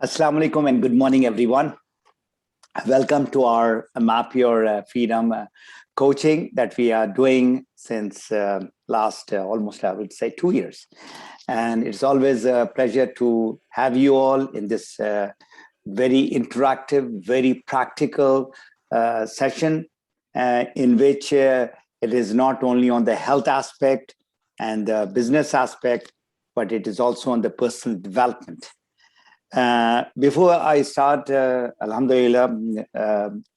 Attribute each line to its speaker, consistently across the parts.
Speaker 1: Assalamu alaikum and good morning, everyone. Welcome to our Map Your Freedom coaching that we are doing since last almost, I would say, 2 years. And it's always a pleasure to have you all in this very interactive, very practical session in which it is not only on the health aspect and the business aspect, but it is also on the personal development. Before I start, Alhamdulillah,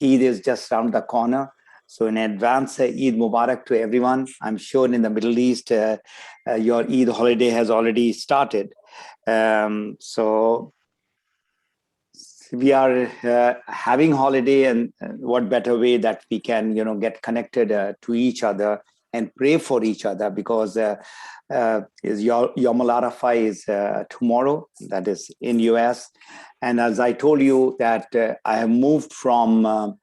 Speaker 1: Eid is just around the corner. So in advance, Eid Mubarak to everyone. I'm sure in the Middle East, your Eid holiday has already started. So we are having holiday, and what better way that we can, get connected to each other and pray for each other, because is Yom Arafah is tomorrow, that is in US. And as I told you that I have moved from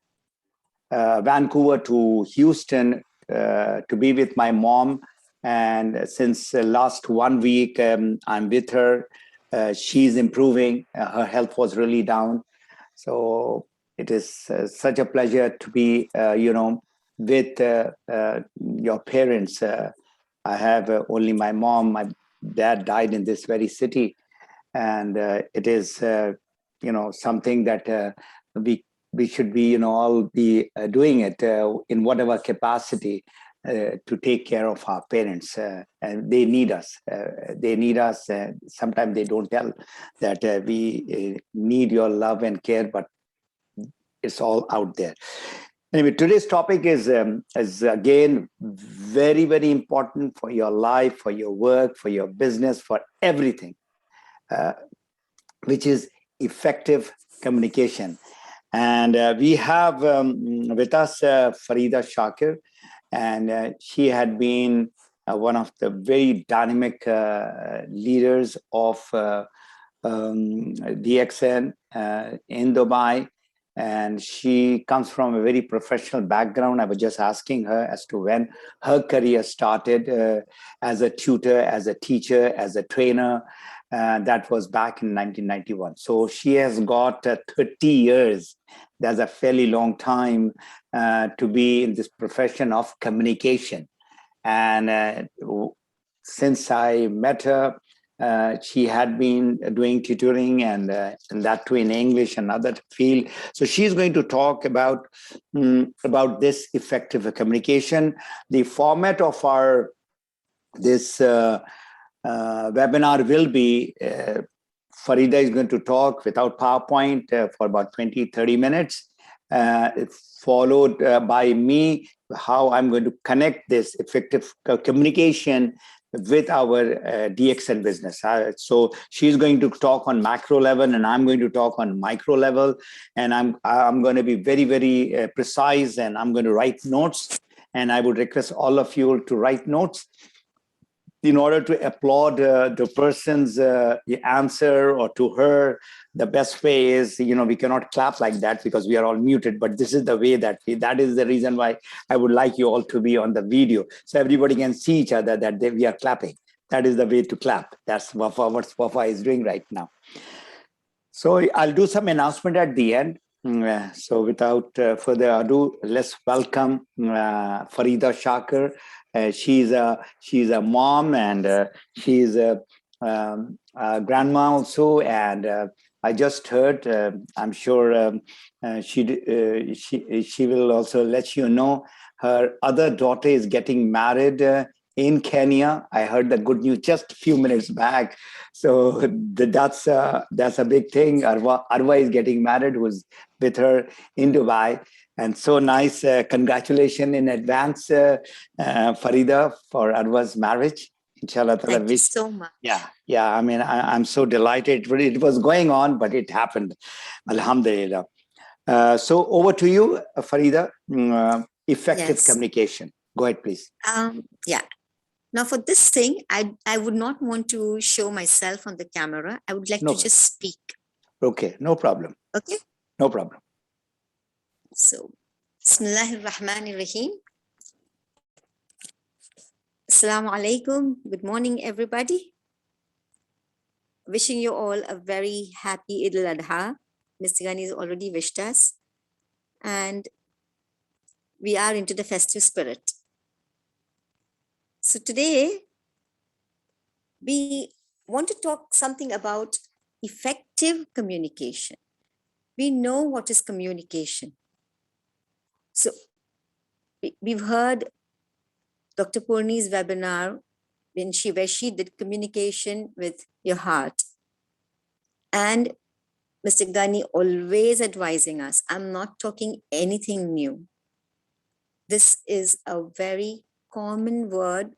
Speaker 1: Vancouver to Houston to be with my mom. And since last 1 week, I'm with her. She's improving. Her health was really down. So it is such a pleasure to be, with your parents. I have only my mom. My dad died in this very city. And it is, something that we should be, all be doing it in whatever capacity to take care of our parents. And they need us. They need us. Sometimes they don't tell that we need your love and care, but it's all out there. Anyway, today's topic is again very, very important for your life, for your work, for your business, for everything, which is effective communication. And we have with us Farida Shakir, and she had been one of the very dynamic leaders of DXN in Dubai. And she comes from a very professional background. I was just asking her as to when her career started as a tutor, as a teacher, as a trainer. That was back in 1991. So she has got 30 years. That's a fairly long time to be in this profession of communication. And since I met her, she had been doing tutoring and that too in English and other field. So she's going to talk about this effective communication. The format of our this webinar will be Farida is going to talk without PowerPoint for about 20-30 minutes, followed by me, how I'm going to connect this effective communication with our DXN business. So she's going to talk on macro level, and I'm going to talk on micro level. And I'm going to be very, very precise, and I'm going to write notes. And I would request all of you to write notes in order to applaud the person's answer or to her. The best way is, we cannot clap like that because we are all muted, but this is the way that is the reason why I would like you all to be on the video. So everybody can see each other that we are clapping. That is the way to clap. That's what Wafa is doing right now. So I'll do some announcement at the end. So without further ado, let's welcome Farida Shakir. She's a mom, and she's a grandma also. And I just heard. I'm sure she will also let you know her other daughter is getting married in Kenya. I heard the good news just a few minutes back. So that's a big thing. Arwa is getting married, who's with her in Dubai. And so nice. Congratulations in advance, Farida, for Arwa's marriage. Inshallah.
Speaker 2: Thank you so much.
Speaker 1: Yeah. I mean, I'm so delighted. It was going on, but it happened. Alhamdulillah. So over to you, Farida. Effective communication. Go ahead, please.
Speaker 2: Yeah. Now for this thing, I would not want to show myself on the camera. I would like to just speak.
Speaker 1: Okay, no problem.
Speaker 2: Okay?
Speaker 1: No problem.
Speaker 2: So, Bismillahirrahmanirrahim. Assalamu alaikum. Good morning, everybody. wishing you all a very happy Eid al-Adha. Mr. Ghani has already wished us, and we are into the festive spirit. So today, we want to talk something about effective communication. We know what is communication. So we've heard Dr. Purni's webinar where she did communication with your heart. And Mr. Ghani always advising us, I'm not talking anything new. This is a very common word.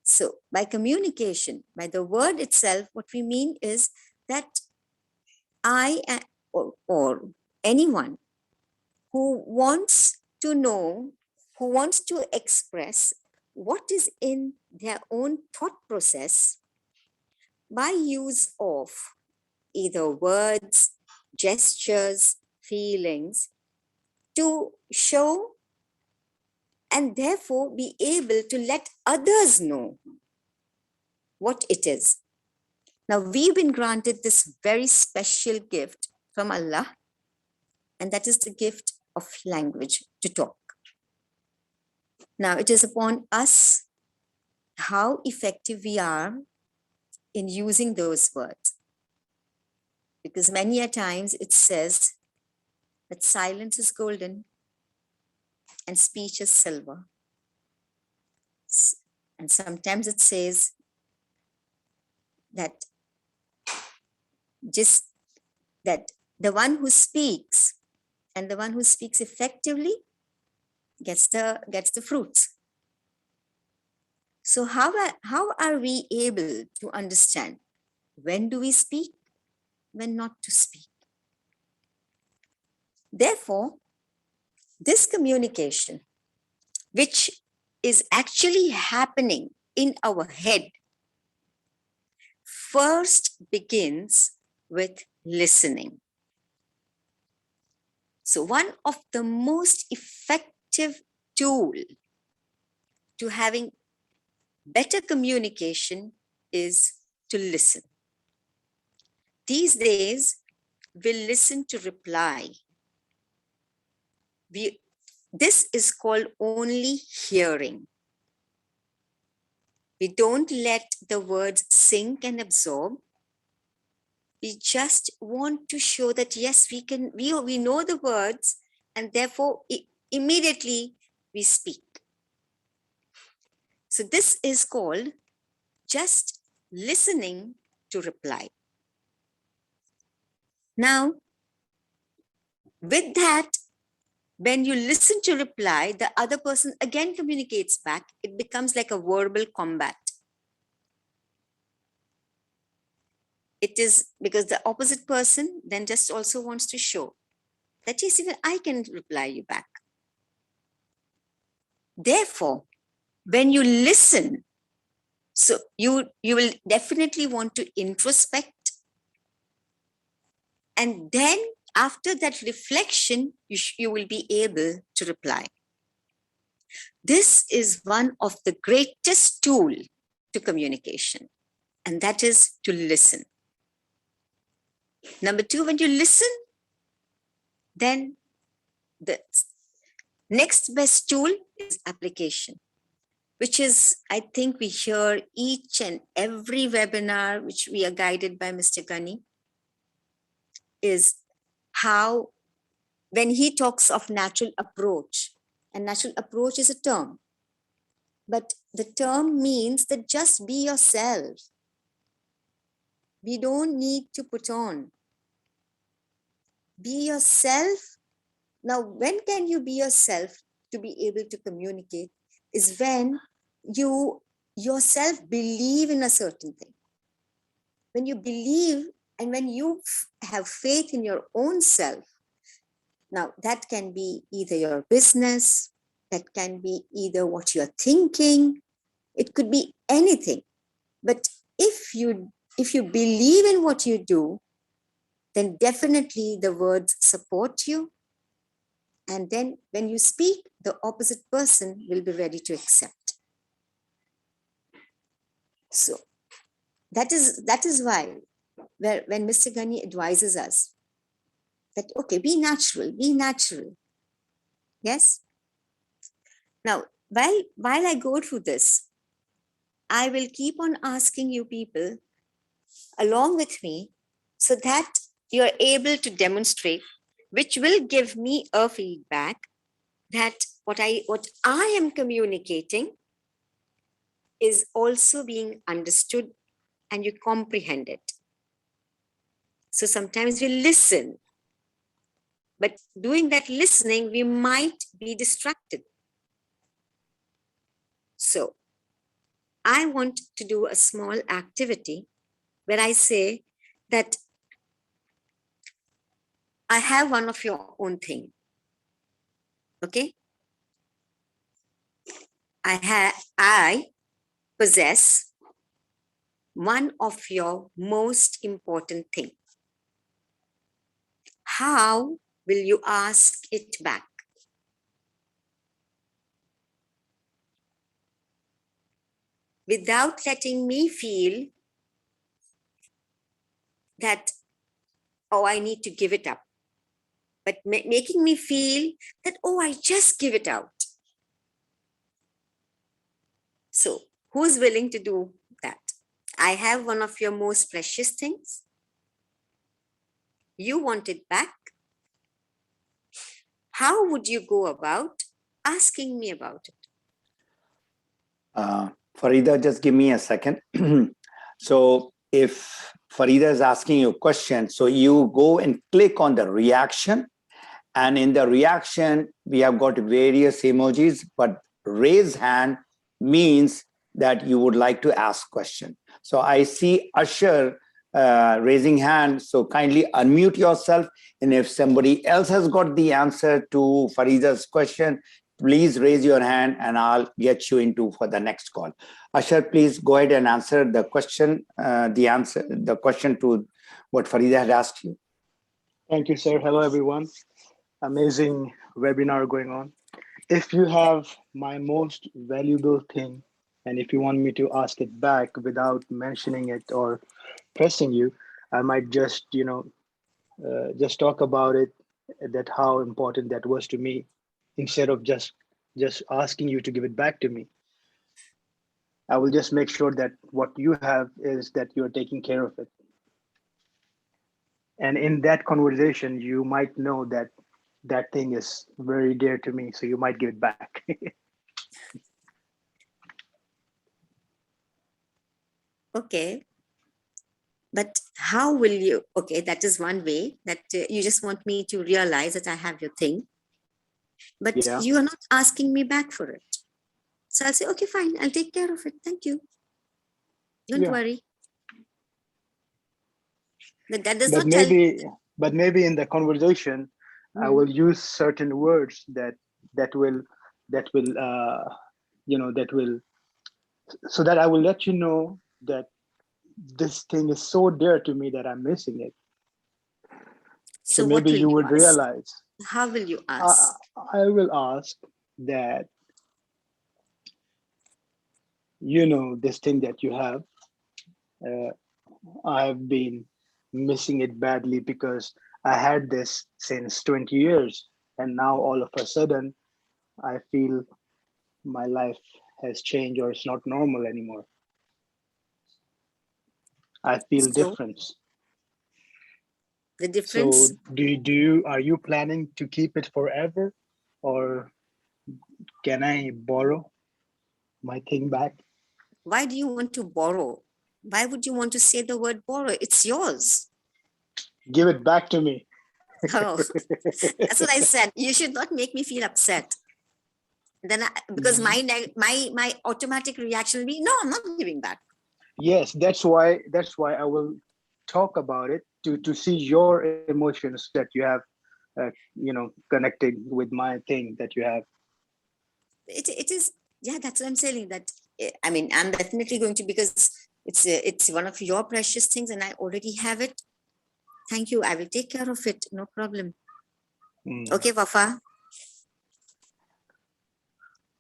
Speaker 2: So by communication, by the word itself, what we mean is that I or anyone who wants to know, who wants to express what is in their own thought process by use of either words, gestures, feelings, to show and therefore be able to let others know what it is. Now, we've been granted this very special gift from Allah, and that is the gift of language, to talk. Now, it is upon us how effective we are in using those words. Because many a times it says that silence is golden and speech is silver. And sometimes it says that just that the one who speaks and the one who speaks effectively gets the fruits. So how are we able to understand when do we speak, when not to speak? Therefore, this communication, which is actually happening in our head, first begins with listening. So one of the most effective tools to having better communication is to listen. These days, we listen to reply. This is called only hearing. We don't let the words sink and absorb. We just want to show that yes, we know the words, and therefore immediately we speak. So this is called just listening to reply. Now, with that, when you listen to reply, the other person again communicates back. It becomes like a verbal combat. It is because the opposite person then just also wants to show that yes, even I can reply you back. Therefore, when you listen, so you will definitely want to introspect, and then after that reflection, you will be able to reply. This is one of the greatest tools to communication, and that is to listen. Number two, when you listen, then the next best tool is application, which is, I think we hear each and every webinar, which we are guided by Mr. Ghani, is how, when he talks of natural approach, and natural approach is a term, but the term means that just be yourself. We don't need to put on. Be yourself. Now, when can you be yourself to be able to communicate? Is when you yourself believe in a certain thing. When you believe and when you have faith in your own self. Now, that can be either your business, that can be either what you're thinking, it could be anything. But if you believe in what you do, then definitely the words support you. And then when you speak, the opposite person will be ready to accept. So that is why when Mr. Ghani advises us that, okay, be natural, be natural. Yes. Now, while I go through this, I will keep on asking you people along with me so that you're able to demonstrate, which will give me a feedback that what I am communicating is also being understood and you comprehend it. So sometimes we listen, but doing that listening, we might be distracted. So I want to do a small activity where I say that I have one of your own thing. Okay. I possess one of your most important thing. How will you ask it back? Without letting me feel that, oh, I need to give it up, but making me feel that, oh, I just give it out. So who's willing to do that? I have one of your most precious things. You want it back. How would you go about asking me about it?
Speaker 1: Farida, just give me a second. So if Farida is asking you a question, so you go and click on the reaction. And in the reaction, we have got various emojis, but raise hand means that you would like to ask question. So I see Usher raising hand. So kindly unmute yourself. And if somebody else has got the answer to Farida's question, please raise your hand and I'll get you into for the next call. Usher, please go ahead and answer the question, the question to what Farida had asked you.
Speaker 3: Thank you, sir. Hello, everyone. Amazing webinar going on. If you have my most valuable thing, and if you want me to ask it back without mentioning it or pressing you, I might just, just talk about it, that how important that was to me, instead of just asking you to give it back to me. I will just make sure that what you have is that you're taking care of it. And in that conversation, you might know that that thing is very dear to me, so you might give it back.
Speaker 2: Okay. But how will you? Okay, that is one way that you just want me to realize that I have your thing, but
Speaker 3: Yeah.
Speaker 2: you are not asking me back for it. So I'll say, okay, fine, I'll take care of it. Thank you. Don't worry. But that does not tell me.
Speaker 3: But maybe in the conversation, I will use certain words that will so that I will let you know that this thing is so dear to me that I'm missing it. So maybe you would realize.
Speaker 2: How will you ask?
Speaker 3: I will ask that, this thing that you have, I've been missing it badly because I had this since 20 years. And now all of a sudden, I feel my life has changed or it's not normal anymore. I feel difference.
Speaker 2: The difference.
Speaker 3: So are you planning to keep it forever, or can I borrow my thing back?
Speaker 2: Why do you want to borrow? Why would you want to say the word borrow? It's yours.
Speaker 3: Give it back to me.
Speaker 2: Oh, that's what I said. You should not make me feel upset. Then because my automatic reaction will be, no, I'm not giving back.
Speaker 3: Yes, that's why I will talk about it to see your emotions that you have, connected with my thing that you have.
Speaker 2: It is, yeah, that's what I'm saying. That I mean, I'm definitely going to, because it's one of your precious things and I already have it. Thank you. I will take care of it. No problem. Okay, Wafa.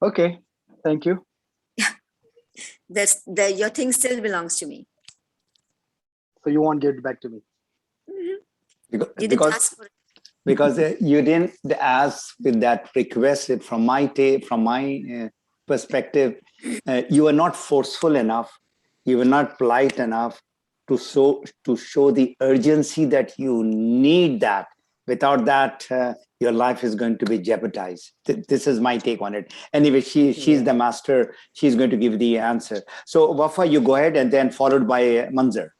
Speaker 3: Okay, thank you.
Speaker 2: Your thing still belongs to me.
Speaker 3: So you won't give it back to me.
Speaker 2: You didn't
Speaker 1: Because
Speaker 2: ask for it.
Speaker 1: because you didn't ask with that request. From my perspective, you were not forceful enough, you were not polite enough to show the urgency that you need that. Without that, your life is going to be jeopardized. This is my take on it. Anyway, she's the master. She's going to give the answer. So Wafa, you go ahead, and then followed by Manzar.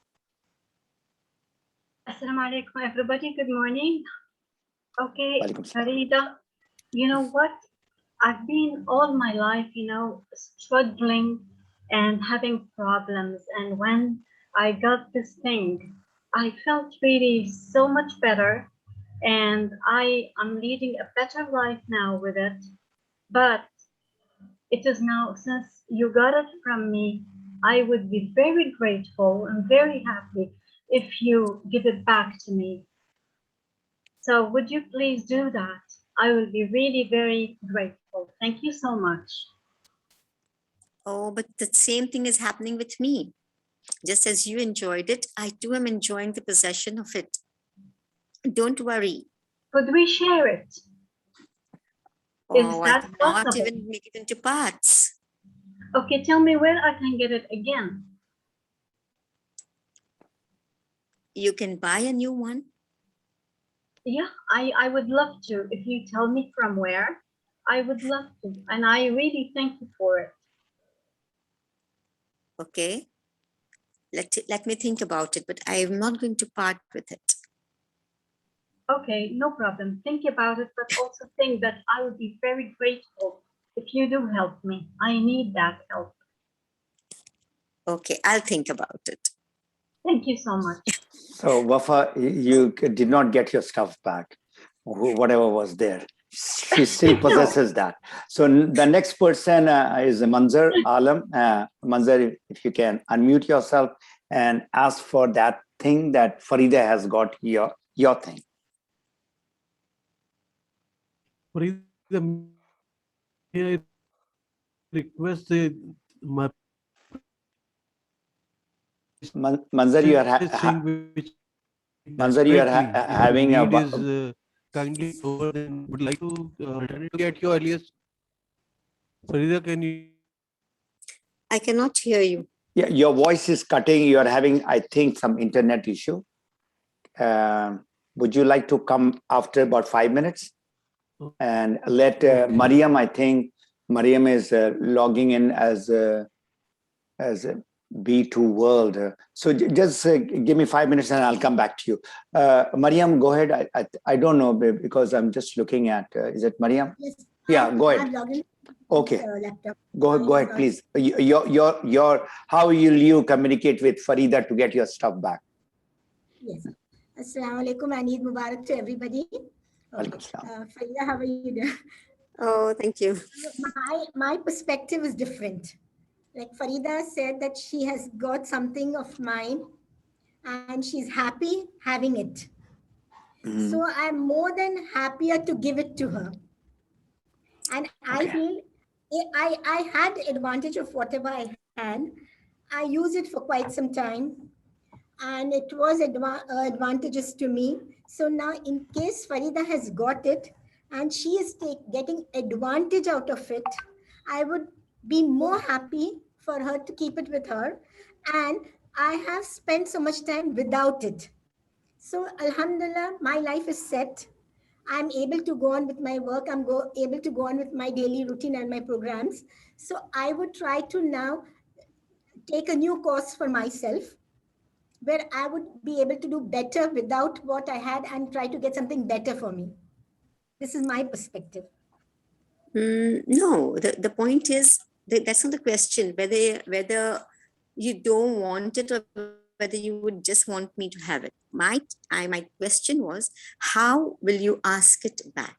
Speaker 4: Assalamu alaikum, everybody. Good morning. Okay,
Speaker 1: Walaikum salam.
Speaker 4: Farida, you know what? I've been all my life, struggling and having problems. And when I got this thing, I felt really so much better. And I am leading a better life now with it. But it is now, since you got it from me, I would be very grateful and very happy if you give it back to me. So would you please do that? I will be really very grateful. Thank you so much.
Speaker 2: Oh, but the same thing is happening with me. Just as you enjoyed it, I too am enjoying the possession of it. Don't worry.
Speaker 4: Could we share it? Is
Speaker 2: Oh, I
Speaker 4: that
Speaker 2: cannot
Speaker 4: possible?
Speaker 2: even make it into parts.
Speaker 4: Okay, tell me where I can get it again.
Speaker 2: You can buy a new one.
Speaker 4: Yeah, I would love to. If you tell me from where, I would love to. And I really thank you for it.
Speaker 2: Okay. Let me think about it, but I am not going to part with it.
Speaker 4: Okay, no problem. Think about it, but also think that I would be very grateful if you do help me. I need that help.
Speaker 2: Okay, I'll think about it.
Speaker 4: Thank you so much.
Speaker 1: So Wafa, you did not get your stuff back, whatever was there. She still possesses that. So the next person is Manzar Alam. Manzar, if you can unmute yourself and ask for that thing that Farida has got, your thing.
Speaker 5: Farida, may I request my
Speaker 1: Manzar, you are
Speaker 5: thing which
Speaker 1: Manzar, you are having a.
Speaker 5: need is kindly over, then would like to return it to get your earliest. Farida, can you?
Speaker 2: I cannot hear you.
Speaker 1: Yeah, your voice is cutting. You are having, I think, some internet issue. Would you like to come after about 5 minutes and let Mariam? I think Mariam is logging in as a B2 World. So just give me 5 minutes and I'll come back to you. Mariam, go ahead. I don't know because I'm just looking at. Is it Mariam?
Speaker 6: Yes.
Speaker 1: Yeah, go ahead.
Speaker 6: I've logged in.
Speaker 1: Okay.
Speaker 6: Laptop.
Speaker 1: Go ahead, please. Your how will you communicate with Farida to get your stuff back?
Speaker 6: Yes. Assalamu alaikum and Eid Mubarak to everybody.
Speaker 1: Walaikum salam.
Speaker 6: Farida, how are you doing?
Speaker 2: Oh, thank you.
Speaker 6: My perspective is different. Like Farida said that she has got something of mine and she's happy having it.
Speaker 1: Mhm.
Speaker 6: So I'm more than happier to give it to her. And I
Speaker 1: Okay.
Speaker 6: feel I had advantage of whatever I had. I used it for quite some time and it was advantageous to me. So now in case Farida has got it and she is getting advantage out of it, I would be more happy for her to keep it with her. And I have spent so much time without it. So Alhamdulillah, my life is set. I'm able to go on with my work. I'm able to go on with my daily routine and my programs. So I would try to now take a new course for myself where I would be able to do better without what I had and try to get something better for me. This is my perspective.
Speaker 2: No, the point is that's not the question, whether you don't want it or whether you would just want me to have it. My question was, how will you ask it back?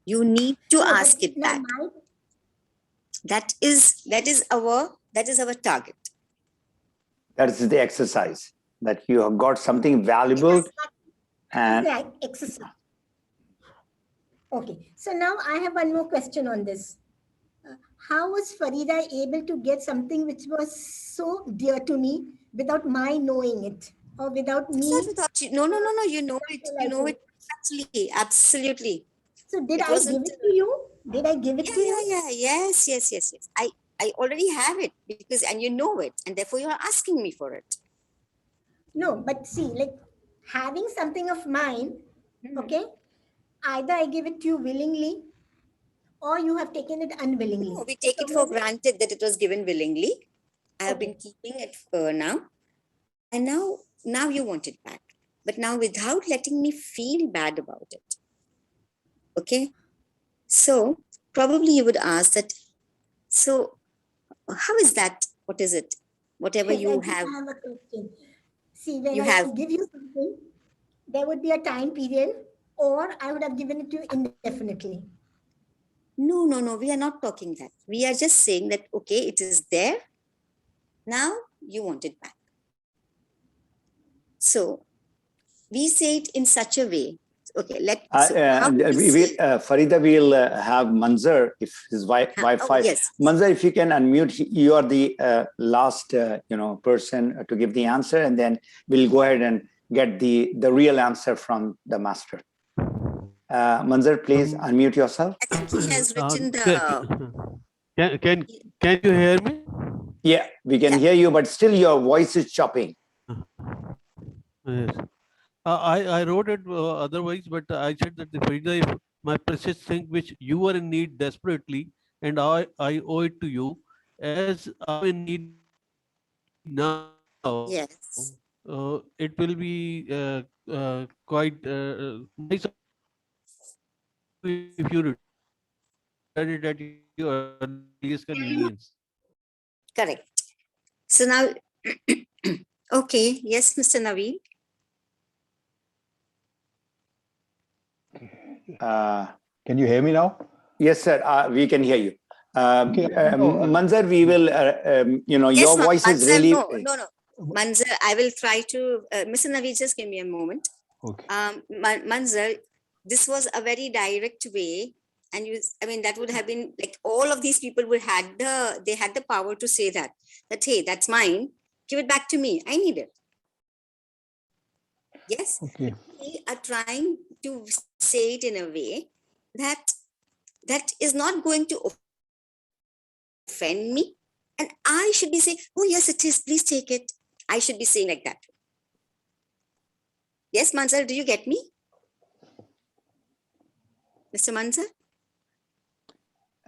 Speaker 2: You need to
Speaker 6: No,
Speaker 2: ask
Speaker 6: but
Speaker 2: it
Speaker 6: now
Speaker 2: back. That is our target.
Speaker 1: That is the exercise, that you have got something valuable and
Speaker 6: exercise. Okay, so now I have one more question on this. how was Farida able to get something which was so dear to me without my knowing it or without
Speaker 2: It's not
Speaker 6: me
Speaker 2: without you. No, no, no, no. You know it. You know
Speaker 6: realizing?
Speaker 2: it perfectly. Absolutely.
Speaker 6: So did
Speaker 2: It
Speaker 6: I
Speaker 2: wasn't.
Speaker 6: give it to you? Did I give it
Speaker 2: Yeah,
Speaker 6: to you?
Speaker 2: yeah, yeah. Yes, yes, yes, yes. I already have it because, and you know it, and therefore you're asking me for it.
Speaker 6: No, but see, like having something of mine,
Speaker 2: Mhm.
Speaker 6: okay, either I give it to you willingly or you have taken it unwillingly.
Speaker 2: No, we take it for granted that it was given willingly. I have been keeping it now, and now you want it back, but now without letting me feel bad about it. Okay, so probably you would ask that. So how is that? What is it? Whatever
Speaker 6: Yes, I
Speaker 2: you
Speaker 6: do
Speaker 2: have,
Speaker 6: have a question. See, when
Speaker 2: you
Speaker 6: I
Speaker 2: have.
Speaker 6: give you something, there would be a time period, or I would have given it to you indefinitely.
Speaker 2: No, no, no. We are not talking that. We are just saying that okay, it is there. Now you want it back. So we say it in such a way. Okay, how do we say?
Speaker 1: Farida will have Manzar if his
Speaker 2: Oh
Speaker 1: Wi-Fi.
Speaker 2: yes,
Speaker 1: Manzar, if you can unmute, you are the last person to give the answer, and then we'll go ahead and get the real answer from the master. Manzar, please unmute yourself.
Speaker 2: I think he has written
Speaker 5: Can you hear me?
Speaker 1: Yeah, we can hear you, but still your voice is chopping.
Speaker 5: Yes. I wrote it otherwise, but I said that the Farida, if my precious thing which you are in need desperately, and I owe it to you, as I'm in need now,
Speaker 2: yes.
Speaker 5: it will be quite nice if you return it at your earliest convenience.
Speaker 2: Correct. So now, okay, yes, Mr. Naveen.
Speaker 7: Can you hear me now?
Speaker 1: Yes, sir. We can hear you. Manzar, we will.
Speaker 2: Yes,
Speaker 1: Your voice is
Speaker 2: Manzar,
Speaker 1: really.
Speaker 2: no. Manzar, I will try to. Mr. Naveen, just give me a moment.
Speaker 7: Okay.
Speaker 2: Manzar, this was a very direct way, and that would have been like all of these people had the power to say that hey, that's mine. Give it back to me. I need it. Yes.
Speaker 7: Okay.
Speaker 2: We are trying to say it in a way that is not going to offend me, and I should be saying, oh yes, it is, please take it. I should be saying like that. Yes, Manzar, do you get me? Mr. Manzar?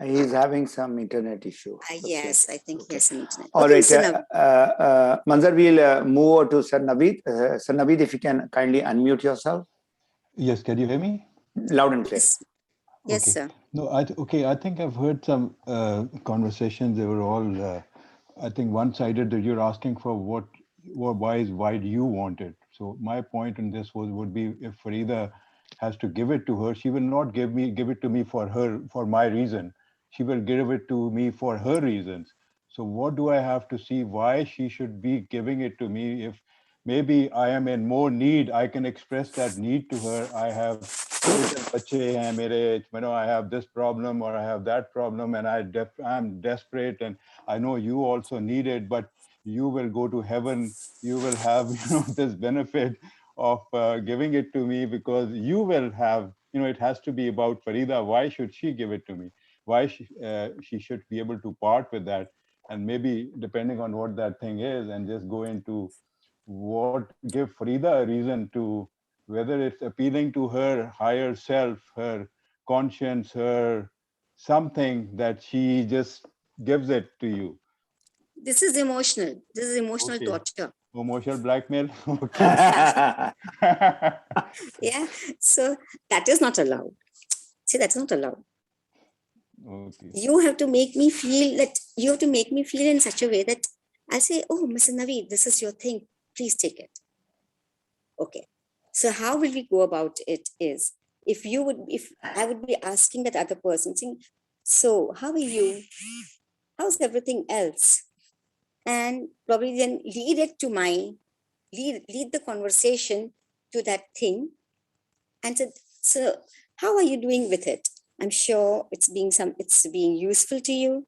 Speaker 1: He's having some internet issue.
Speaker 2: Yes, I think he has some internet.
Speaker 1: All
Speaker 2: Okay,
Speaker 1: right.
Speaker 2: Mr. Naveen.
Speaker 1: Manzar, we'll move over to Sir Naveed. Sir Naveed, if you can kindly unmute yourself.
Speaker 7: Yes, can you hear me?
Speaker 1: Loud and clear.
Speaker 2: Yes,
Speaker 7: Okay.
Speaker 2: sir.
Speaker 7: No, I think I've heard some conversations. They were all, I think, one-sided. That you're asking for why do you want it? So my point in this would be, if Farida has to give it to her, she will not give it to me for my reason. She will give it to me for her reasons. So what do I have to see why she should be giving it to me? If maybe I am in more need, I can express that need to her. I have I have this problem or I have that problem, and I'm desperate, and I know you also need it, but you will go to heaven. You will have this benefit of giving it to me, because you will have, it has to be about Farida. Why should she give it to me? Why she should be able to part with that, and maybe depending on what that thing is, and just go into give Farida a reason to, whether it's appealing to her higher self, her conscience, her something, that she just gives it to you.
Speaker 2: This is emotional. This is emotional
Speaker 7: Okay.
Speaker 2: torture.
Speaker 7: Emotional blackmail. Okay.
Speaker 2: Yeah. So that is not allowed. See, that's not allowed.
Speaker 7: Okay.
Speaker 2: You have to make me feel in such a way that I'll say, oh, Mr. Naveed, this is your thing. Please take it. Okay. So how will we go about it is, if I would be asking that other person, saying, so how are you? How's everything else? And probably then lead the conversation to that thing and said, so how are you doing with it? I'm sure it's being useful to you.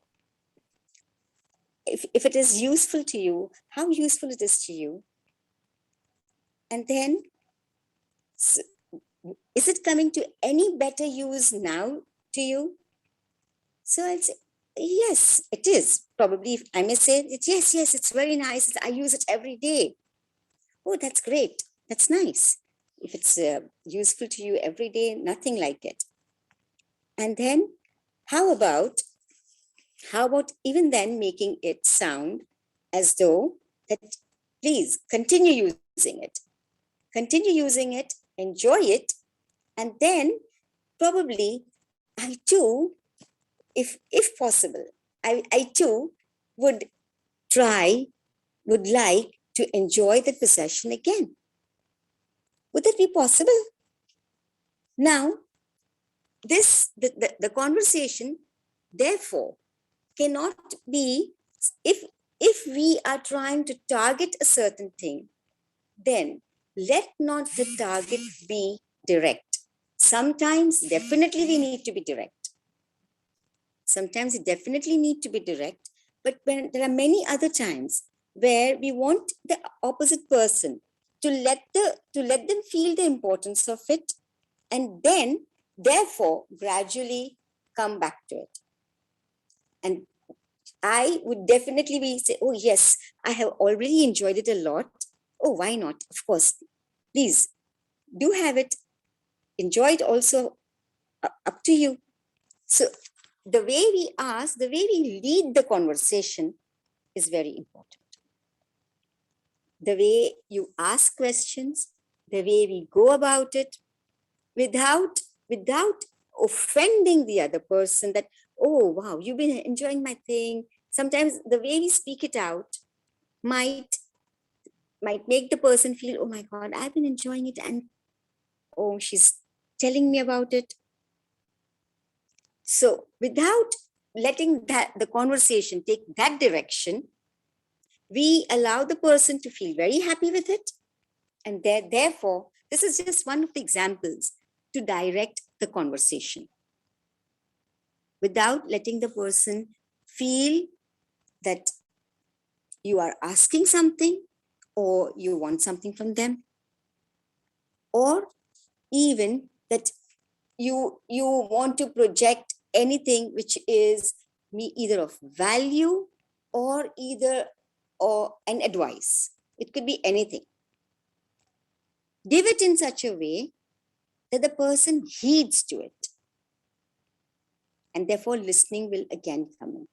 Speaker 2: if it is useful to you, how useful it is to you. And then, is it coming to any better use now to you? So I'll say, yes, it is. Probably I may say, yes, it's very nice. I use it every day. Oh, that's great. That's nice. If it's useful to you every day, nothing like it. And then how about even then making it sound as though that please continue using it. Continue using it, enjoy it, and then probably I too, if possible, I too would like to enjoy the possession again. Would that be possible? Now, the conversation, therefore, cannot be, if we are trying to target a certain thing, then let not the target be direct. Sometimes definitely we need to be direct. Sometimes it definitely need to be direct, but when there are many other times where we want the opposite person to let them feel the importance of it, and then therefore gradually come back to it. And I would definitely be say, oh yes, I have already enjoyed it a lot. Oh, why not? Of course, please do have it. Enjoy it also, up to you. So the way we ask, the way we lead the conversation is very important. The way you ask questions, the way we go about it, without offending the other person, that, oh, wow, you've been enjoying my thing. Sometimes the way we speak it out might make the person feel, oh my God, I've been enjoying it, and oh, she's telling me about it. So without letting the conversation take that direction, we allow the person to feel very happy with it. And therefore, this is just one of the examples to direct the conversation without letting the person feel that you are asking something or you want something from them, or even that you want to project anything which is either of value or an advice. It could be anything. Give it in such a way that the person heeds to it, and therefore listening will again come in.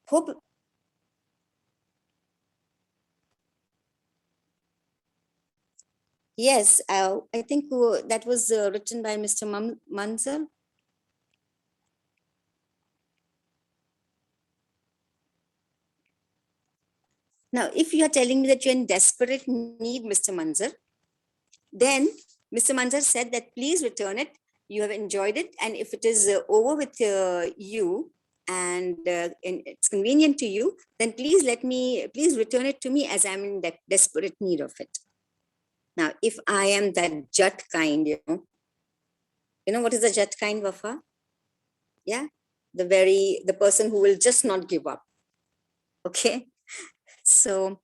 Speaker 2: Hope. Yes, I think that was written by Mr. Manzar. Now, if you are telling me that you're in desperate need, Mr. Manzar, then Mr. Manzar said that please return it. You have enjoyed it. And if it is over with you and it's convenient to you, then please return it to me, as I'm in desperate need of it. Now, if I am that Jat kind, you know what is the Jat kind, Wafa? Yeah, the person who will just not give up. Okay. So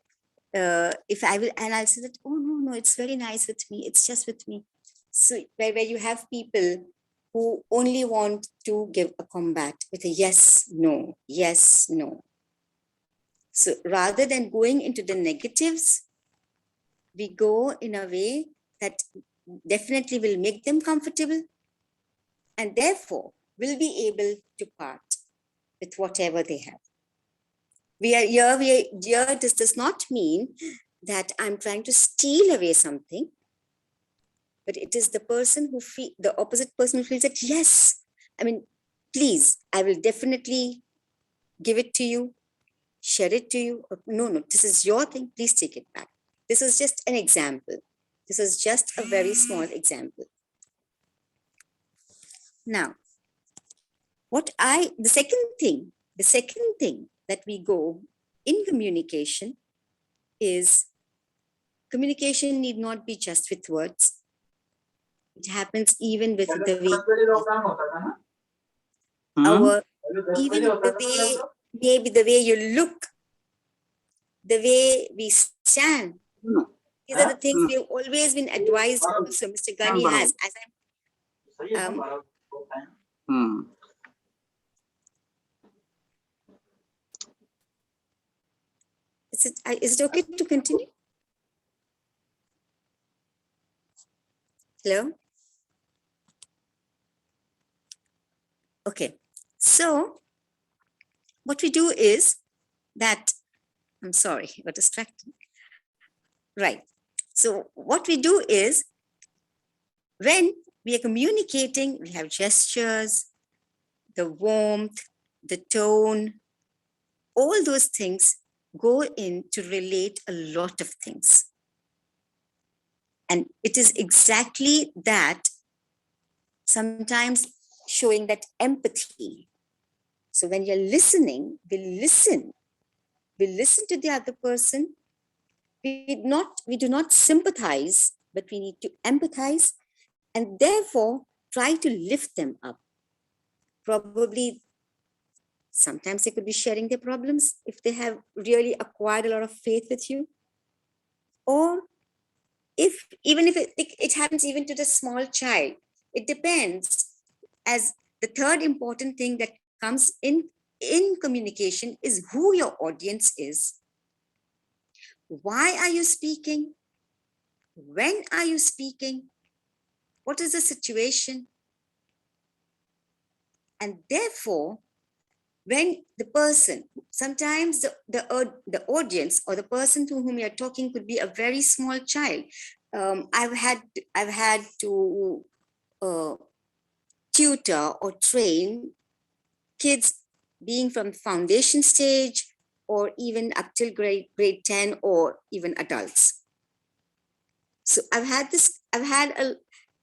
Speaker 2: if I will, and I'll say that, oh no, it's very nice with me. It's just with me. So where you have people who only want to give a combat with a yes, no, yes, no. So rather than going into the negatives, we go in a way that definitely will make them comfortable, and therefore will be able to part with whatever they have. This does not mean that I'm trying to steal away something, but it is the person the opposite person who feels that, yes, I mean, please, I will definitely give it to you, share it to you. Or, no, this is your thing, please take it back. This is just an example. This is just a very small example. Now, the second thing that we go in communication is, communication need not be just with words. It happens even with the way even the way, maybe the way you look, the way we stand. These are the things we have always been advised. Also, Mr. Ghani has, as is it okay to continue? Hello? Okay, so what we do is that, I'm sorry, I got distracted. Right, so what we do is, when we are communicating, we have gestures, the warmth, the tone, all those things go in to relate a lot of things. And it is exactly that, sometimes showing that empathy. So when you're listening, we listen to the other person. We do not sympathize, but we need to empathize, and therefore try to lift them up. Probably sometimes they could be sharing their problems if they have really acquired a lot of faith with you. Or even if it happens even to the small child, it depends. As the third important thing that comes in communication is who your audience is. Why are you speaking? When are you speaking? What is the situation? And therefore, when the person, sometimes the audience or the person to whom you're talking could be a very small child. I've had to tutor or train kids being from foundation stage or even up till grade 10 or even adults. So I've had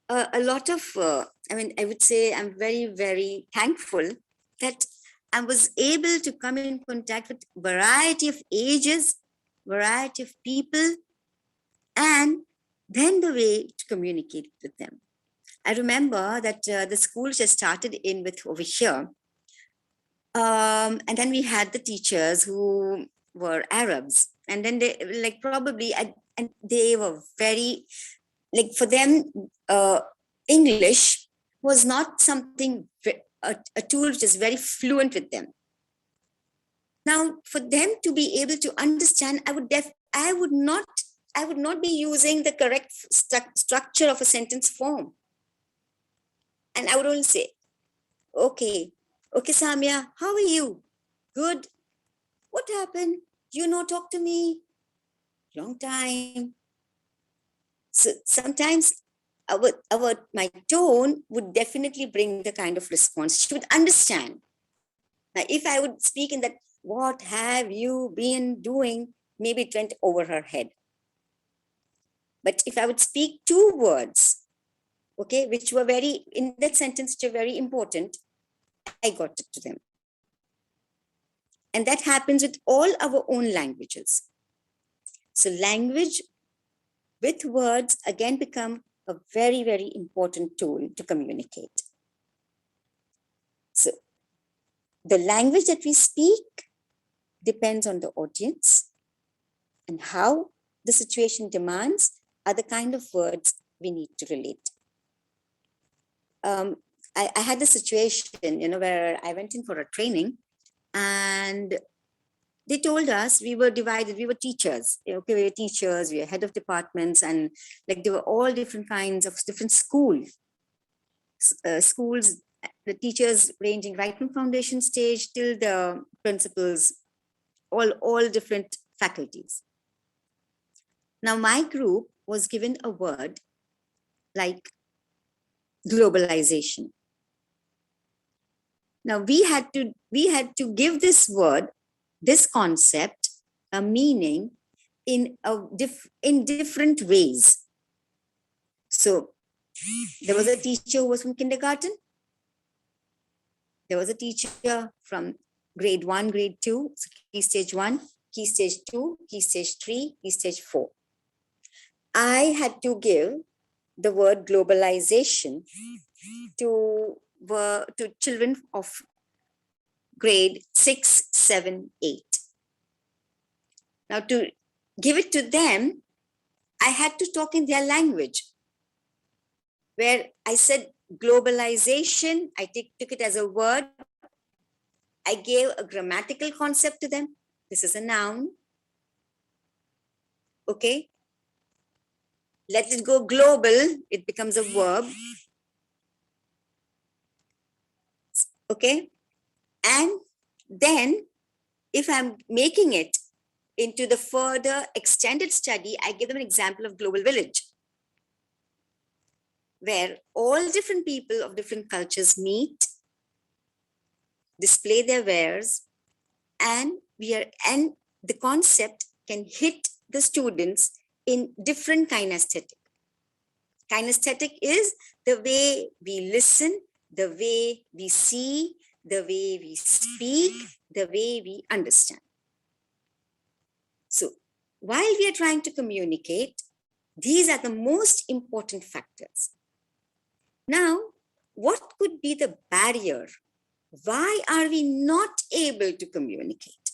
Speaker 2: a lot of, I would say I'm very, very thankful that I was able to come in contact with variety of ages, variety of people, and then the way to communicate with them. I remember that the school just started in with over here. And then we had the teachers who were Arabs, and then they like probably, and they were very, like for them, English was not something, a tool which is very fluent with them. Now, for them to be able to understand, I would not be using the correct structure of a sentence form. And I would only say, okay, Samia, how are you? Good. What happened? Talk to me. Long time. So sometimes my tone would definitely bring the kind of response. She would understand. Now, if I would speak in that, what have you been doing? Maybe it went over her head. But if I would speak 2 words, okay, which were very, in that sentence, which are very important, I got it to them. And that happens with all our own languages. So language with words again become a very, very important tool to communicate. So the language that we speak depends on the audience, and how the situation demands are the kind of words we need to relate. I had a situation, where I went in for a training, and they told us we were divided. We were teachers. Okay, we were teachers. We were head of departments, and like there were all different kinds of different schools. The teachers ranging right from foundation stage till the principals, all different faculties. Now, my group was given a word like globalization. Now, we had to give this word, this concept, a meaning in different ways. So there was a teacher who was from kindergarten. There was a teacher from grade 1, grade 2, so key stage 1, key stage 2, key stage 3, key stage 4. I had to give the word globalization to children of grade 6, 7, 8. Now to give it to them, I had to talk in their language, where I said globalization, I took it as a word. I gave a grammatical concept to them. This is a noun. Okay. Let it go global, it becomes a verb. Okay. And then if I'm making it into the further extended study, I give them an example of global village, where all different people of different cultures meet, display their wares, and the concept can hit the students in different kinesthetic. Kinesthetic is the way we listen, the way we see, the way we speak, the way we understand. So while we are trying to communicate, these are the most important factors. Now, what could be the barrier? Why are we not able to communicate?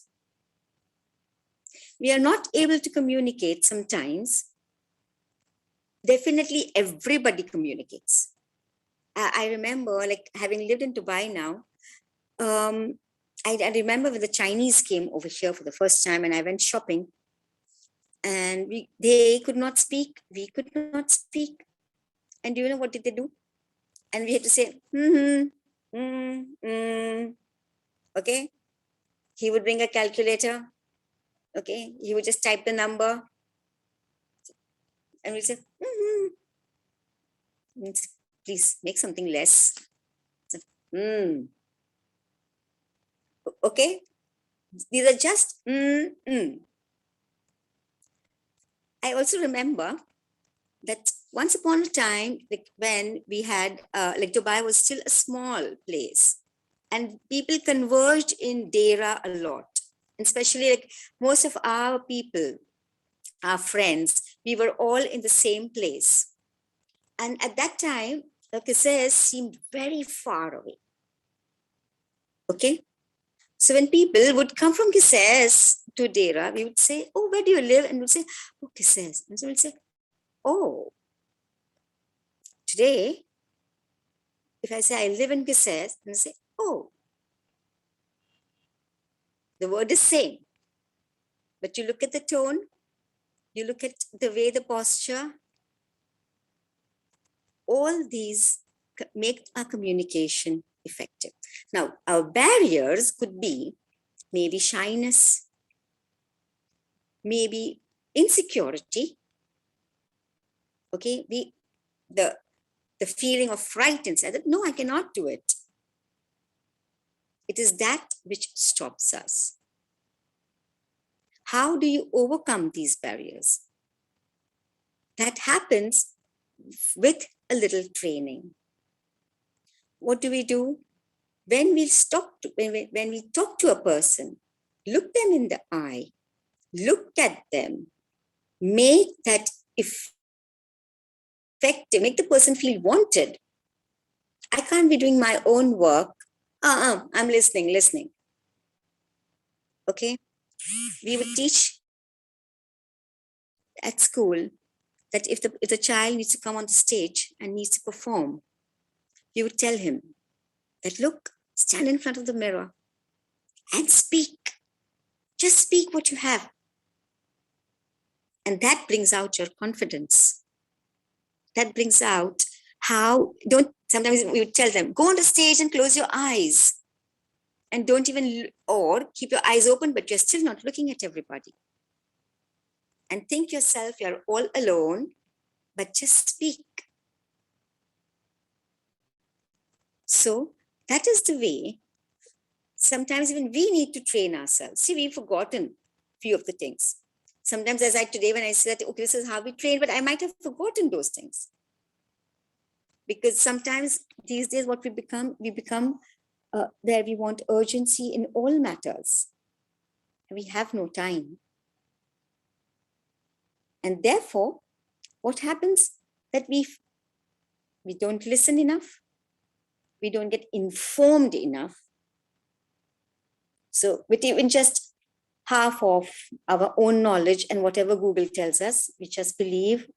Speaker 2: We are not able to communicate sometimes. Definitely everybody communicates. I remember, like, having lived in Dubai now, I remember when the Chinese came over here for the first time and I went shopping, and they could not speak, we could not speak. And do you know what did they do? And we had to say, okay. He would bring a calculator. Okay, he would just type the number. And we'd say, please make something less. Okay, these are just I also remember that once upon a time, like when we had, like Dubai was still a small place, and people converged in Dera a lot, and especially like most of our people, our friends, we were all in the same place. And at that time, the Kisses seemed very far away. Okay. So when people would come from Kisses to Dera, we would say, oh, where do you live? And we'd say, oh, Kisses. And so we'd say, oh, today, if I say I live in Kisses, and I say, oh, the word is same. But you look at the tone, you look at the way, the posture, all these make our communication effective. Now, our barriers could be maybe shyness, maybe insecurity. Okay, the feeling of fright inside that, no, I cannot do it. It is that which stops us. How do you overcome these barriers? That happens with a little training. What do? When we when we talk to a person, look them in the eye, look at them, make that effective, make the person feel wanted. I can't be doing my own work. I'm listening. Okay. We would teach at school that if the child needs to come on the stage and needs to perform, you would tell him that, look, stand in front of the mirror and speak. Just speak what you have. And that brings out your confidence. That brings out sometimes we would tell them, go on the stage and close your eyes. And don't even, or keep your eyes open, but you're still not looking at everybody. And think yourself, you're all alone, but just speak. So that is the way. Sometimes even we need to train ourselves. See, we've forgotten few of the things. Sometimes as today, when I say that, okay, this is how we train, but I might have forgotten those things. Because sometimes these days what we become where we want urgency in all matters. We have no time. And therefore, what happens that we don't listen enough. We don't get informed enough. So with even just half of our own knowledge and whatever Google tells us, we just believe.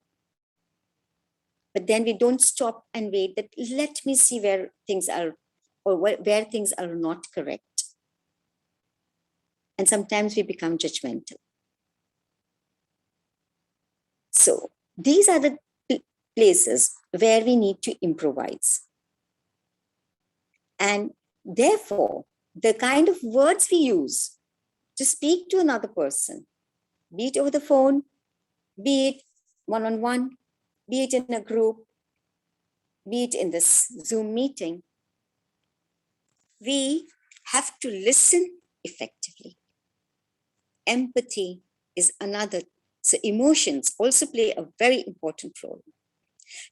Speaker 2: But then we don't stop and wait that let me see where things are or where things are not correct. And sometimes we become judgmental. So these are the places where we need to improvise. And therefore, the kind of words we use to speak to another person, be it over the phone, be it one-on-one, be it in a group, be it in this Zoom meeting, we have to listen effectively. Empathy is another. So emotions also play a very important role.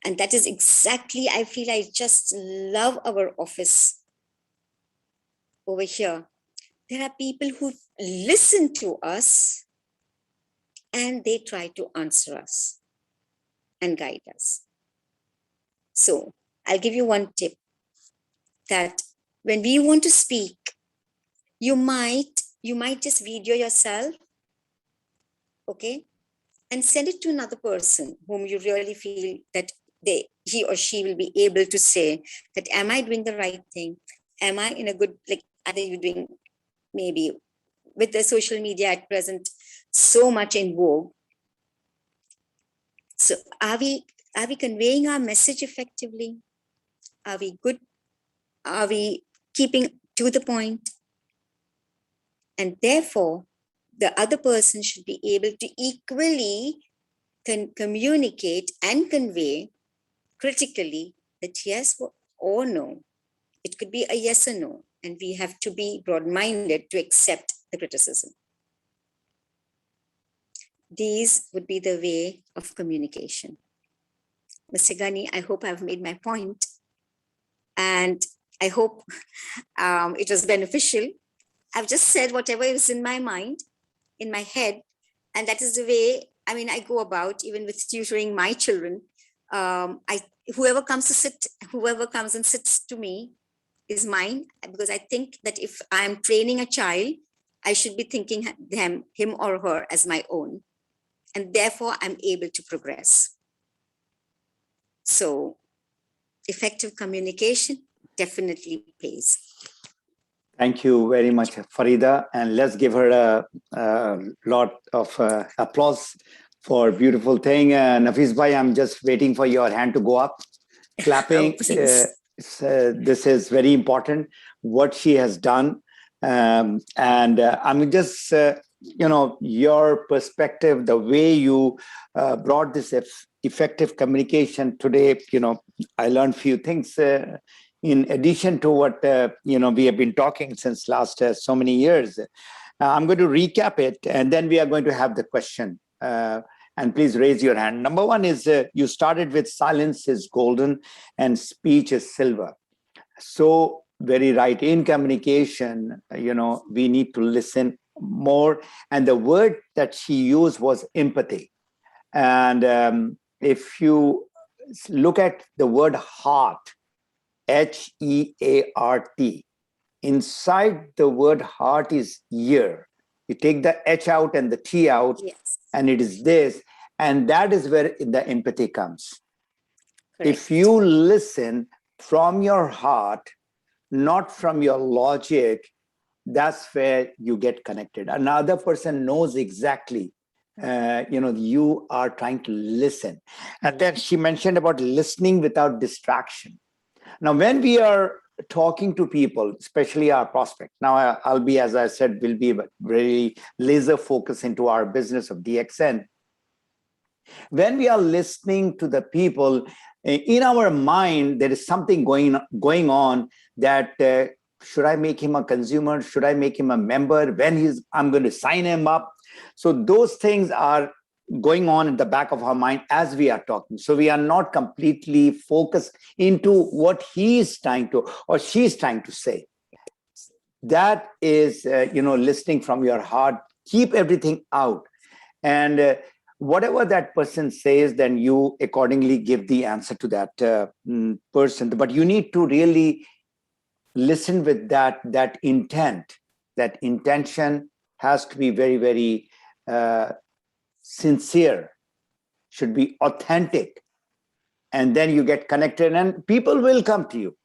Speaker 2: And that is exactly, I feel I just love our office over here. There are people who listen to us and they try to answer us and guide us. So I'll give you one tip that when we want to speak, you might just video yourself, okay, and send it to another person whom you really feel that he or she will be able to say that, am I doing the right thing? Am I in a good, like, are you doing, maybe with the social media at present so much in vogue? So are we conveying our message effectively? Are we good? Are we keeping to the point? And therefore, the other person should be able to equally communicate and convey critically that yes or no. It could be a yes or no, and we have to be broad-minded to accept the criticism. These would be the way of communication. Mr. Ghani, I hope I've made my point, and I hope it was beneficial. I've just said whatever is in my mind, in my head, and that is the way, I mean, I go about, even with tutoring my children. Whoever comes and sits to me is mine, because I think that if I'm training a child, I should be thinking him or her as my own, and therefore I'm able to progress. So effective communication definitely pays.
Speaker 1: Thank you very much, Farida. And let's give her a lot of applause for beautiful thing. Nafis Bhai, I'm just waiting for your hand to go up. Clapping. This is very important, what she has done. And I'm just, your perspective, the way you brought this effective communication today, I learned few things in addition to what, we have been talking since last so many years. I'm going to recap it, and then we are going to have the question. And please raise your hand. Number one is you started with silence is golden and speech is silver. So very right. In communication, we need to listen more. And the word that she used was empathy. And if you look at the word heart, H-E-A-R-T, inside the word heart is ear. You take the H out and the T out,
Speaker 2: yes,
Speaker 1: and it is this. And that is where the empathy comes.
Speaker 2: correct.
Speaker 1: If you listen from your heart, not from your logic, that's where you get connected. Another person knows exactly, you are trying to listen. And then she mentioned about listening without distraction. Now, when we are talking to people, especially our prospect, now I'll be, as I said, will be very laser focused into our business of DXN. When we are listening to the people, in our mind, there is something going on that should I make him a consumer? Should I make him a member? I'm going to sign him up. So those things are going on in the back of our mind as we are talking. So we are not completely focused into what he is trying to or she's trying to say. That is, listening from your heart. Keep everything out. And whatever that person says, then you accordingly give the answer to that person. But you need to really listen with that intent that intention has to be very, very sincere, should be authentic. And then you get connected and people will come to you.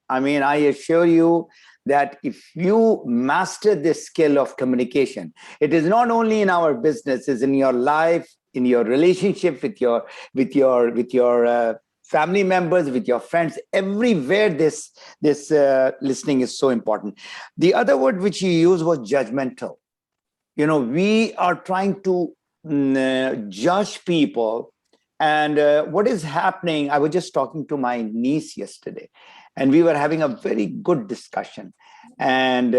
Speaker 1: I mean, I assure you that if you master this skill of communication, it is not only in our business, it's in your life, in your relationship with your family members, with your friends, everywhere this listening is so important. The other word which you used was judgmental. You know, we are trying to judge people. And what is happening, I was just talking to my niece yesterday, and we were having a very good discussion. And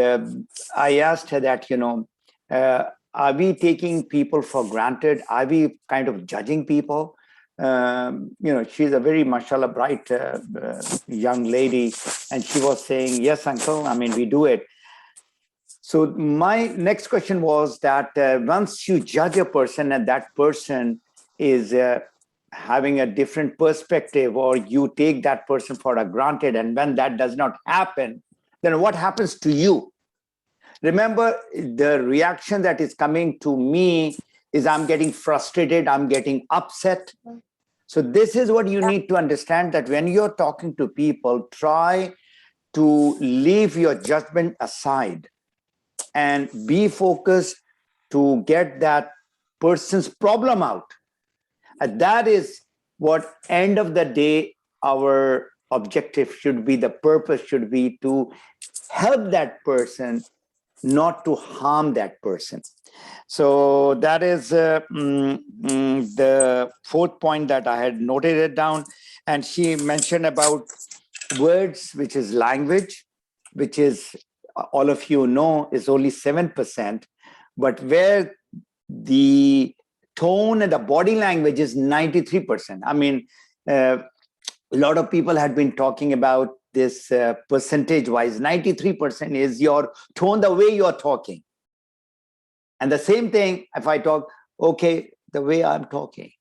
Speaker 1: I asked her that, you know, are we taking people for granted? Are we kind of judging people? You know, she's a very, mashallah, bright young lady. And she was saying, yes, uncle, I mean, we do it. So my next question was that once you judge a person and that person is having a different perspective, or you take that person for granted, and when that does not happen, then what happens to you? Remember, the reaction that is coming to me is I'm getting frustrated, I'm getting upset. So this is what you need to understand, that when you're talking to people, try to leave your judgment aside and be focused to get that person's problem out. And that is what, end of the day, our objective should be, the purpose should be to help that person, not to harm that person. So that is the fourth point that I had noted it down. And she mentioned about words, which is language, which is, all of you know, is only 7%, but where the tone and the body language is 93%. I mean, a lot of people had been talking about this percentage-wise. 93% is your tone, the way you're talking. And the same thing, if I talk, okay, the way I'm talking.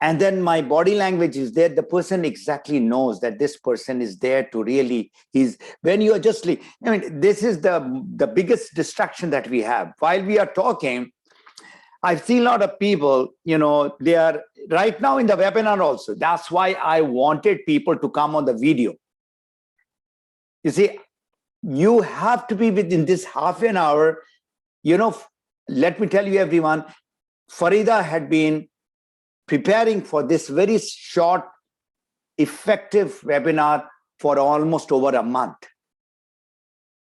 Speaker 1: And then my body language is there, the person exactly knows that this person is there to really, when you're just, I mean, this is the biggest distraction that we have. While we are talking, I've seen a lot of people, you know, they are right now in the webinar also. That's why I wanted people to come on the video. You see, you have to be within this half an hour. You know, let me tell you, everyone, Farida had been preparing for this very short, effective webinar for almost over a month.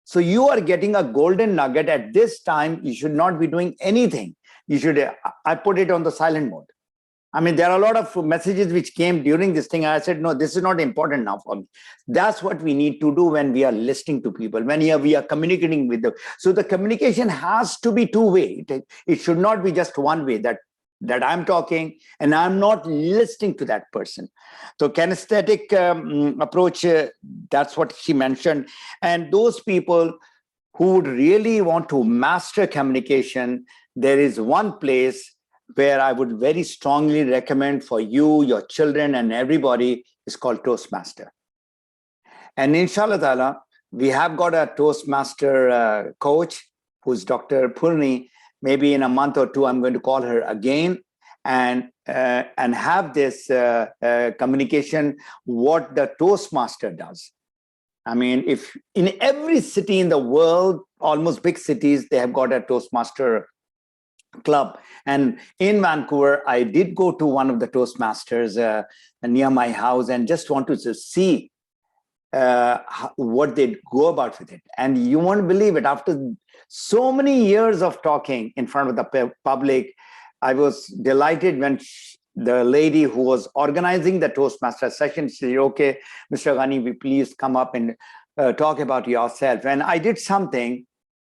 Speaker 1: So you are getting a golden nugget. At this time, you should not be doing anything. You should, I put it on the silent mode. I mean, there are a lot of messages which came during this thing. I said, no, this is not important now for me. That's what we need to do when we are listening to people, when we are communicating with them. So the communication has to be two-way. It should not be just one way, that I'm talking and I'm not listening to that person. So kinesthetic approach, that's what she mentioned. And those people who would really want to master communication, there is one place where I would very strongly recommend for you, your children, and everybody, is called Toastmaster. And inshallah ta'ala, we have got a Toastmaster coach, who's Dr. Purni. Maybe in a month or two, I'm going to call her again and have this communication, what the Toastmaster does. I mean, if in every city in the world, almost big cities, they have got a Toastmaster club. And in Vancouver, I did go to one of the Toastmasters near my house and just wanted to see what they go about with it. And you won't believe it, after so many years of talking in front of the public, I was delighted when the lady who was organizing the Toastmaster session said, okay, Mr. Ghani, please come up and talk about yourself. And I did something,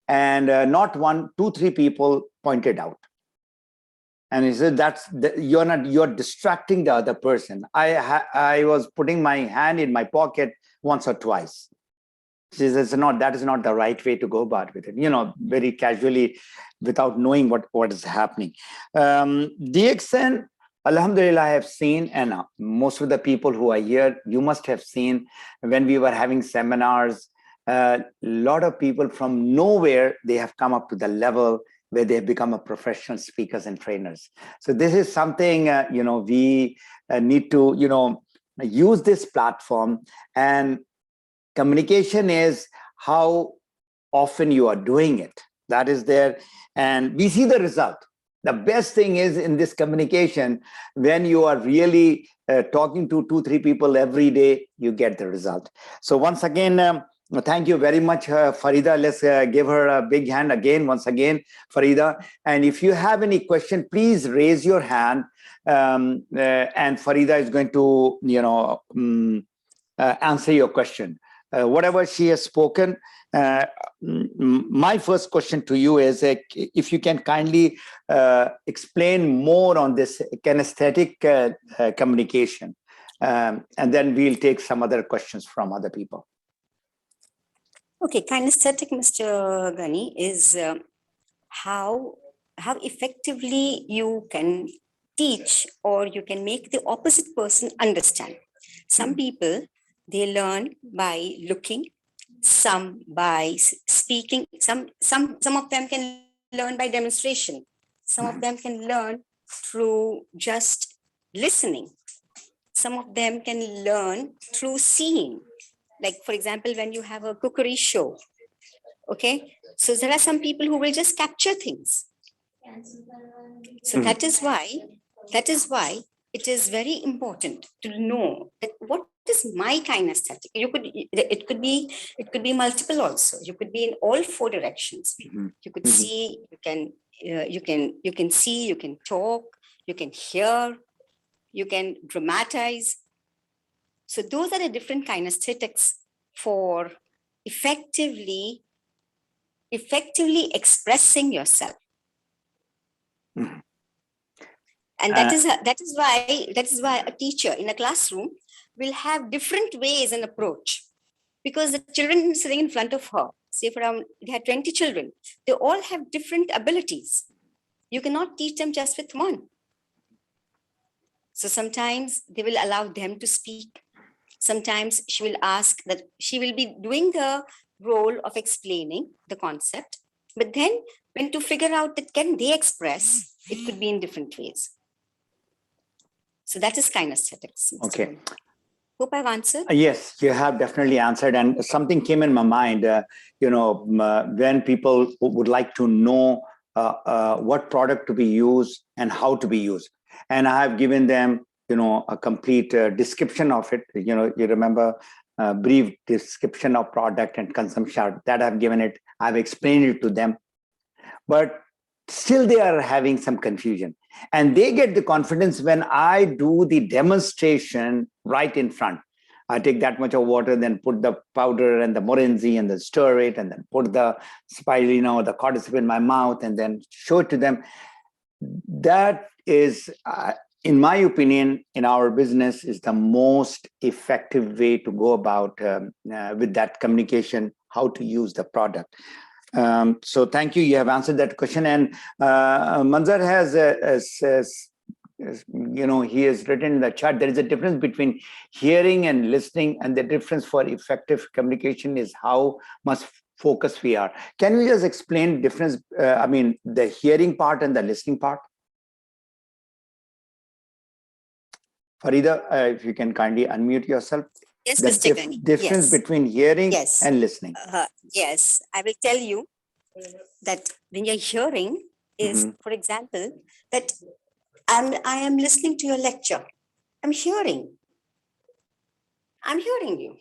Speaker 1: and not one, two, three people pointed out. And he said, you're distracting the other person. I was putting my hand in my pocket once or twice. She says, that is not the right way to go about with it, you know, very casually, without knowing what is happening. DXN, alhamdulillah, I have seen, and most of the people who are here, you must have seen, when we were having seminars, a lot of people from nowhere, they have come up to the level where they have become a professional speakers and trainers. So this is something, we need to, use this platform. And communication is how often you are doing it. That is there. And we see the result. The best thing is in this communication, when you are really talking to 2-3 people every day, you get the result. So once again, thank you very much, Farida. Let's give her a big hand again, once again, Farida. And if you have any question, please raise your hand. And Farida is going to, answer your question. Whatever she has spoken, my first question to you is if you can kindly explain more on this kinesthetic communication, and then we'll take some other questions from other people.
Speaker 2: Okay, kinesthetic, Mr. Ghani, is how effectively you can teach or you can make the opposite person understand. Some people, they learn by looking, some by speaking, some of them can learn by demonstration, some of them can learn through just listening, some of them can learn through seeing. Like, for example, when you have a cookery show, okay, so there are some people who will just capture things. So that is why it is very important to know that what is my kinesthetic. It could be multiple also. You could be in all 4 directions. You could see, you can see, you can talk, you can hear, you can dramatize. So those are the different kinesthetics for effectively expressing yourself. And that is why a teacher in a classroom will have different ways and approach, because the children sitting in front of her, say they had 20 children, they all have different abilities. You cannot teach them just with one. So sometimes they will allow them to speak. Sometimes she will ask that she will be doing the role of explaining the concept, but then when to figure out that can they express, it could be in different ways. So that is kinesthetics.
Speaker 1: Okay.
Speaker 2: Hope I've answered.
Speaker 1: Yes, you have definitely answered. And something came in my mind, when people would like to know what product to be used and how to be used. And I have given them, a complete description of it. You remember a brief description of product and consumption that I've given it. I've explained it to them. But still they are having some confusion. And they get the confidence when I do the demonstration right in front. I take that much of water, then put the powder and the Morenzi and then stir it, and then put the spirulina, the cordyceps in my mouth, and then show it to them. That is, in my opinion, in our business, is the most effective way to go about with that communication, how to use the product. So thank you. You have answered that question. And Manzar has, he has written in the chat, there is a difference between hearing and listening, and the difference for effective communication is how much focus we are. Can you just explain the difference, the hearing part and the listening part? Farida, if you can kindly unmute yourself.
Speaker 2: Yes,
Speaker 1: The
Speaker 2: Mr. Ghani.
Speaker 1: difference between hearing and listening.
Speaker 2: Yes, I will tell you that when you're hearing is, for example, that I am listening to your lecture. I'm hearing you.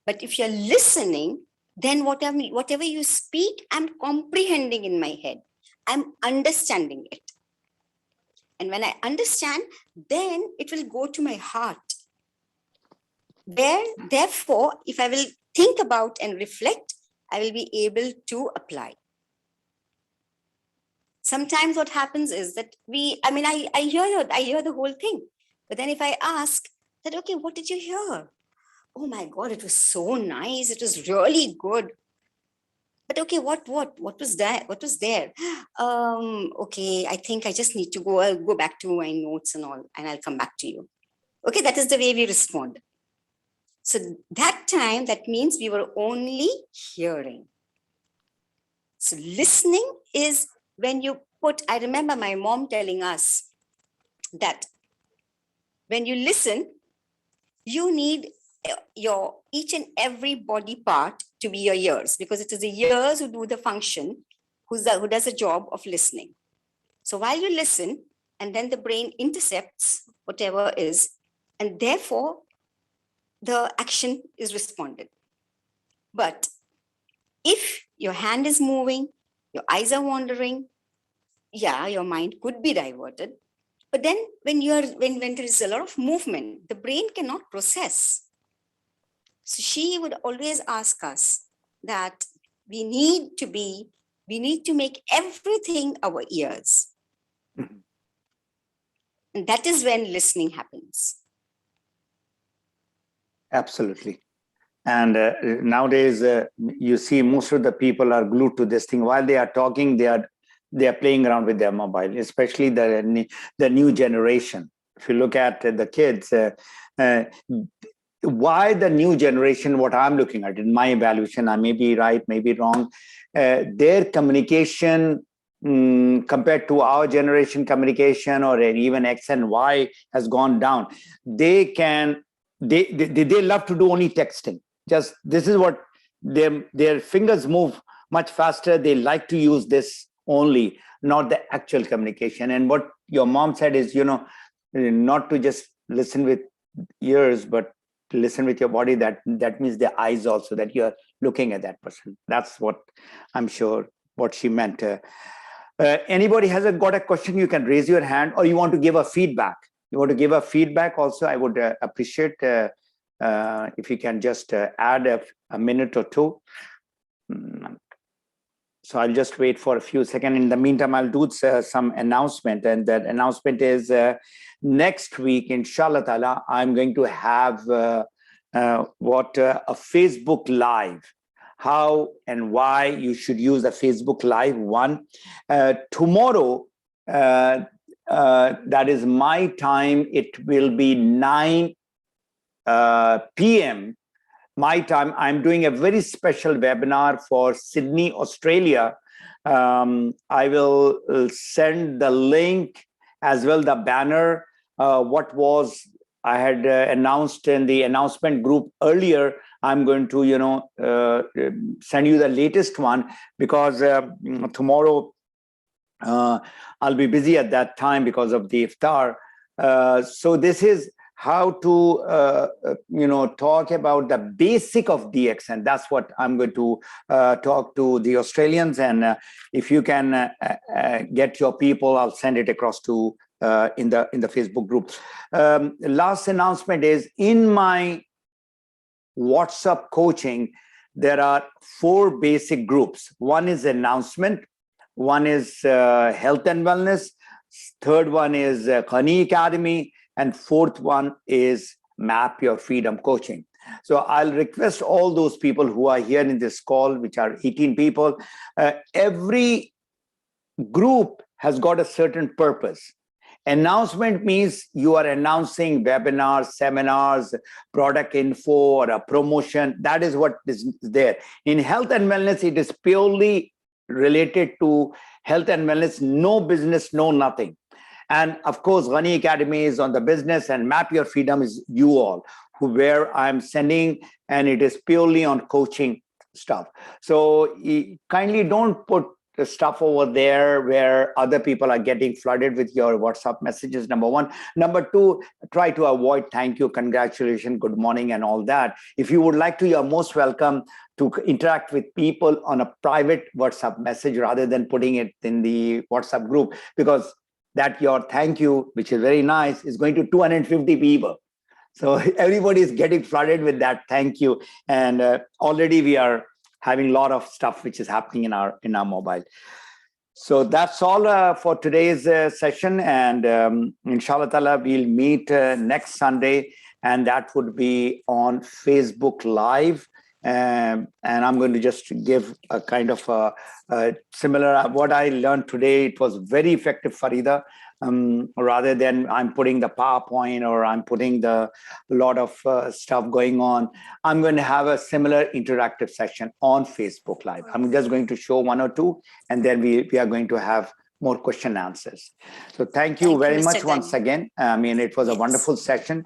Speaker 2: But if you're listening, then whatever you speak, I'm comprehending in my head. I'm understanding it. And when I understand, then it will go to my heart. Therefore, if I will think about and reflect, I will be able to apply. Sometimes what happens is that I hear the whole thing. But then if I ask that, okay, what did you hear? Oh my God, it was so nice. It was really good. But okay, what was that? What was there? Okay, I think I just need to go back to my notes and all, and I'll come back to you. Okay, that is the way we respond. So that time, that means we were only hearing. So listening is when you put, I remember my mom telling us that when you listen, you need your each and every body part to be your ears, because it is the ears who do the function, who does the job of listening. So while you listen, and then the brain intercepts whatever is, and therefore the action is responded. But if your hand is moving, your eyes are wandering, yeah, your mind could be diverted. But then when there is a lot of movement, the brain cannot process. So she would always ask us that we need to make everything our ears. And that is when listening happens.
Speaker 1: Absolutely. And nowadays, you see most of the people are glued to this thing. While they are talking, they are playing around with their mobile, especially the new generation. If you look at the kids, why the new generation, what I'm looking at in my evaluation, I may be right, maybe wrong, their communication compared to our generation communication, or even X and Y, has gone down. They love to do only texting. Just this is what their fingers move much faster. They like to use this only, not the actual communication. And what your mom said is, not to just listen with ears, but to listen with your body. That means the eyes also, that you're looking at that person. That's what I'm sure what she meant. Anybody has got a question, you can raise your hand, or you want to give a feedback. You want to give a feedback also, I would appreciate if you can just add a minute or two. So I'll just wait for a few seconds. In the meantime, I'll do some announcement. And that announcement is next week, inshallah ta'ala, I'm going to have a Facebook Live. How and why you should use a Facebook Live. One, tomorrow, that is my time, it will be 9 p.m. my time. I'm doing a very special webinar for Sydney, Australia. I will send the link as well, the banner, what was I had announced in the announcement group earlier. I'm going to, send you the latest one, because tomorrow I'll be busy at that time because of the iftar. So this is how to, talk about the basic of DX, and that's what I'm going to talk to the Australians. And if you can get your people, I'll send it across to in the Facebook group. Last announcement is, in my WhatsApp coaching, there are 4 basic groups. One is announcement, one is health and wellness, third one is Ghani Academy, and fourth one is Map Your Freedom Coaching. So I'll request all those people who are here in this call, which are 18 people, every group has got a certain purpose. Announcement means you are announcing webinars, seminars, product info, or a promotion. That is what is there. In health and wellness, it is purely related to health and wellness, no business, no nothing. And of course, Ghani Academy is on the business, and Map Your Freedom is you all, where I'm sending, and it is purely on coaching stuff. So kindly don't put the stuff over there where other people are getting flooded with your WhatsApp messages, number one. Number two, try to avoid thank you, congratulations, good morning, and all that. If you would like to, you're most welcome to interact with people on a private WhatsApp message rather than putting it in the WhatsApp group, because that your thank you, which is very nice, is going to 250 people. So everybody is getting flooded with that thank you. And already we are having a lot of stuff which is happening in our mobile. So that's all for today's session. And inshallah ta'ala, we'll meet next Sunday, and that would be on Facebook Live. And I'm going to just give a kind of a similar, what I learned today. It was very effective, Farida. Rather than I'm putting the PowerPoint or I'm putting the lot of stuff going on, I'm going to have a similar interactive session on Facebook Live. I'm just going to show one or two, and then we are going to have more question and answers. So thank you very
Speaker 2: Mr.
Speaker 1: much once
Speaker 2: Gani.
Speaker 1: again. I mean, it was a
Speaker 2: Yes.
Speaker 1: wonderful session.